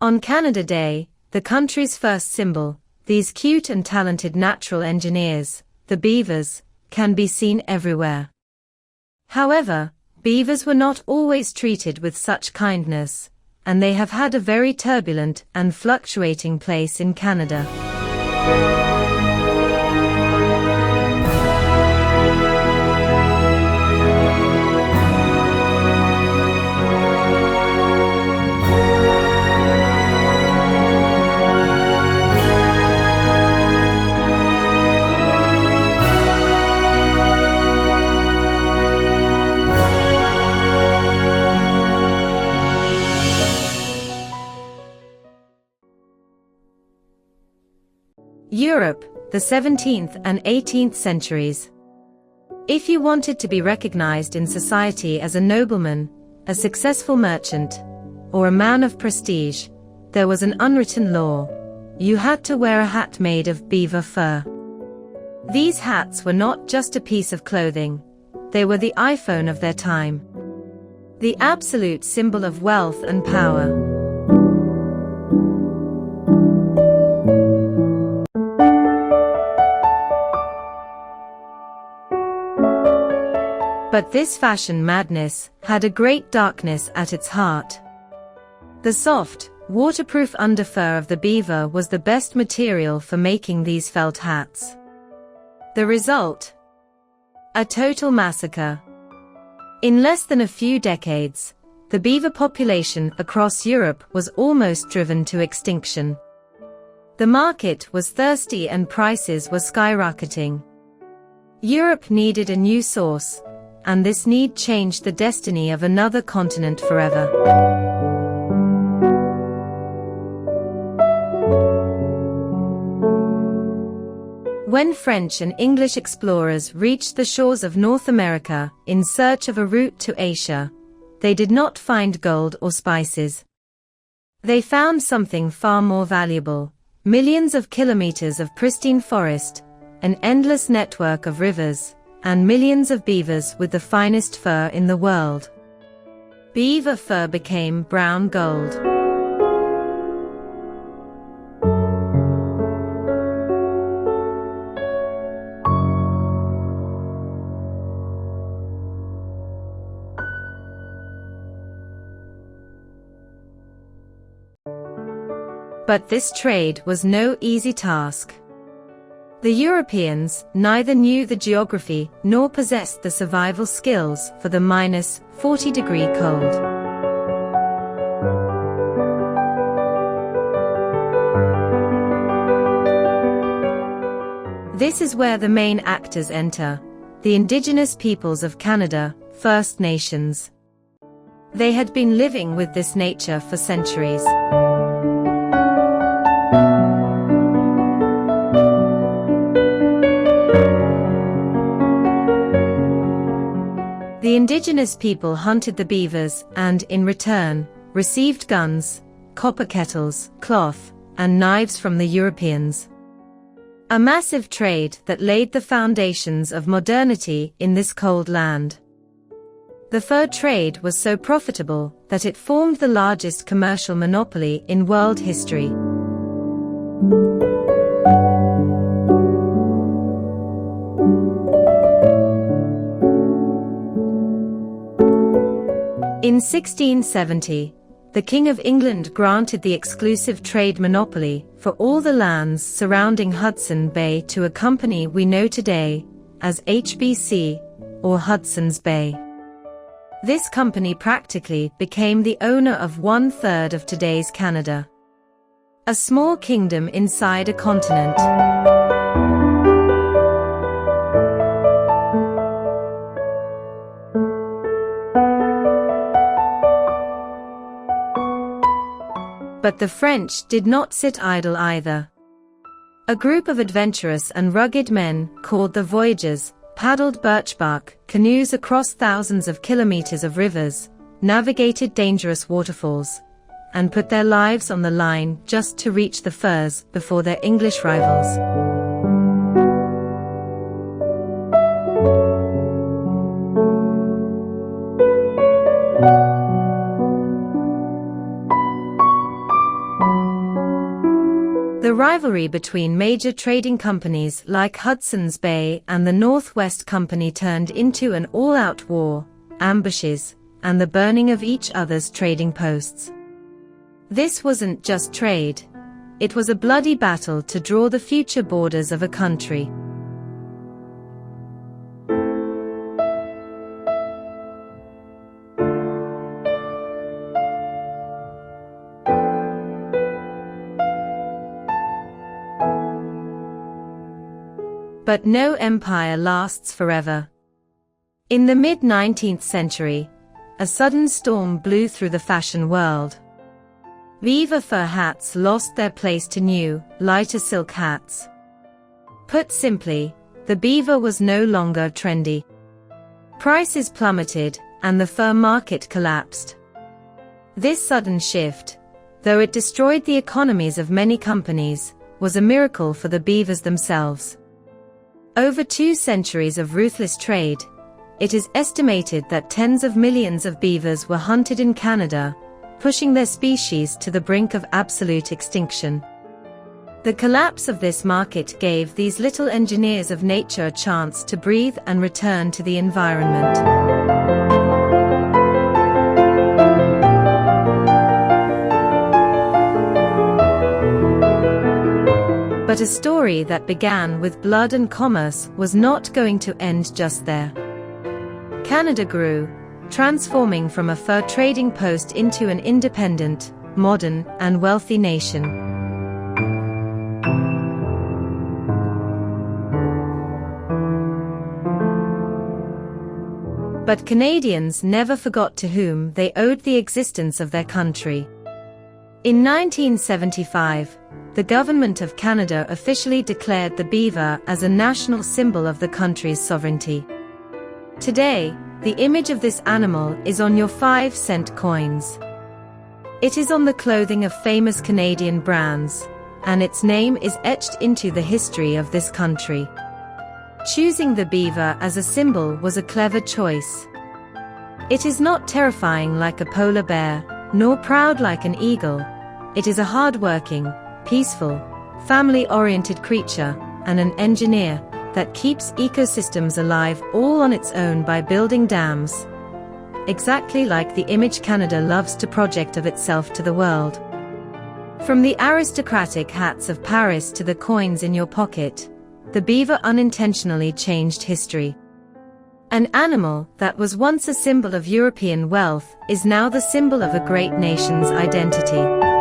On Canada Day, the country's first symbol, these cute and talented natural engineers, the beavers, can be seen everywhere. However, beavers were not always treated with such kindness, and they have had a very turbulent and fluctuating place in Canada. Europe, the 17th and 18th centuries. If you wanted to be recognized in society as a nobleman, a successful merchant, or a man of prestige, there was an unwritten law. You had to wear a hat made of beaver fur. These hats were not just a piece of clothing, they were the iPhone of their time. The absolute symbol of wealth and power. But this fashion madness had a great darkness at its heart. The soft, waterproof underfur of the beaver was the best material for making these felt hats. The result? A total massacre. In less than a few decades, the beaver population across Europe was almost driven to extinction. The market was thirsty and prices were skyrocketing. Europe needed a new source, and this need changed the destiny of another continent forever. When French and English explorers reached the shores of North America in search of a route to Asia, they did not find gold or spices. They found something far more valuable: millions of kilometers of pristine forest, an endless network of rivers, and millions of beavers with the finest fur in the world. Beaver fur became brown gold. But this trade was no easy task. The Europeans neither knew the geography nor possessed the survival skills for the -40-degree cold. This is where the main actors enter, the Indigenous peoples of Canada, First Nations. They had been living with this nature for centuries. The Indigenous people hunted the beavers and, in return, received guns, copper kettles, cloth, and knives from the Europeans. A massive trade that laid the foundations of modernity in this cold land. The fur trade was so profitable that it formed the largest commercial monopoly in world history. In 1670, the King of England granted the exclusive trade monopoly for all the lands surrounding Hudson Bay to a company we know today as HBC, or Hudson's Bay. This company practically became the owner of 1/3 of today's Canada. A small kingdom inside a continent. But the French did not sit idle either. A group of adventurous and rugged men, called the Voyageurs, paddled birchbark canoes across thousands of kilometers of rivers, navigated dangerous waterfalls, and put their lives on the line just to reach the furs before their English rivals. The rivalry between major trading companies like Hudson's Bay and the Northwest Company turned into an all-out war, ambushes, and the burning of each other's trading posts. This wasn't just trade. It was a bloody battle to draw the future borders of a country. But no empire lasts forever. In the mid-19th century, a sudden storm blew through the fashion world. Beaver-fur hats lost their place to new, lighter silk hats. Put simply, the beaver was no longer trendy. Prices plummeted, and the fur market collapsed. This sudden shift, though it destroyed the economies of many companies, was a miracle for the beavers themselves. Over 2 centuries of ruthless trade, it is estimated that tens of millions of beavers were hunted in Canada, pushing their species to the brink of absolute extinction. The collapse of this market gave these little engineers of nature a chance to breathe and return to the environment. But a story that began with blood and commerce was not going to end just there. Canada grew, transforming from a fur trading post into an independent, modern, and wealthy nation. But Canadians never forgot to whom they owed the existence of their country. In 1975, the Government of Canada officially declared the beaver as a national symbol of the country's sovereignty. Today, the image of this animal is on your 5-cent coins. It is on the clothing of famous Canadian brands, and its name is etched into the history of this country. Choosing the beaver as a symbol was a clever choice. It is not terrifying like a polar bear, nor proud like an eagle. It is a hard-working, peaceful, family-oriented creature, and an engineer that keeps ecosystems alive all on its own by building dams. Exactly like the image Canada loves to project of itself to the world. From the aristocratic hats of Paris to the coins in your pocket, the beaver unintentionally changed history. An animal that was once a symbol of European wealth is now the symbol of a great nation's identity.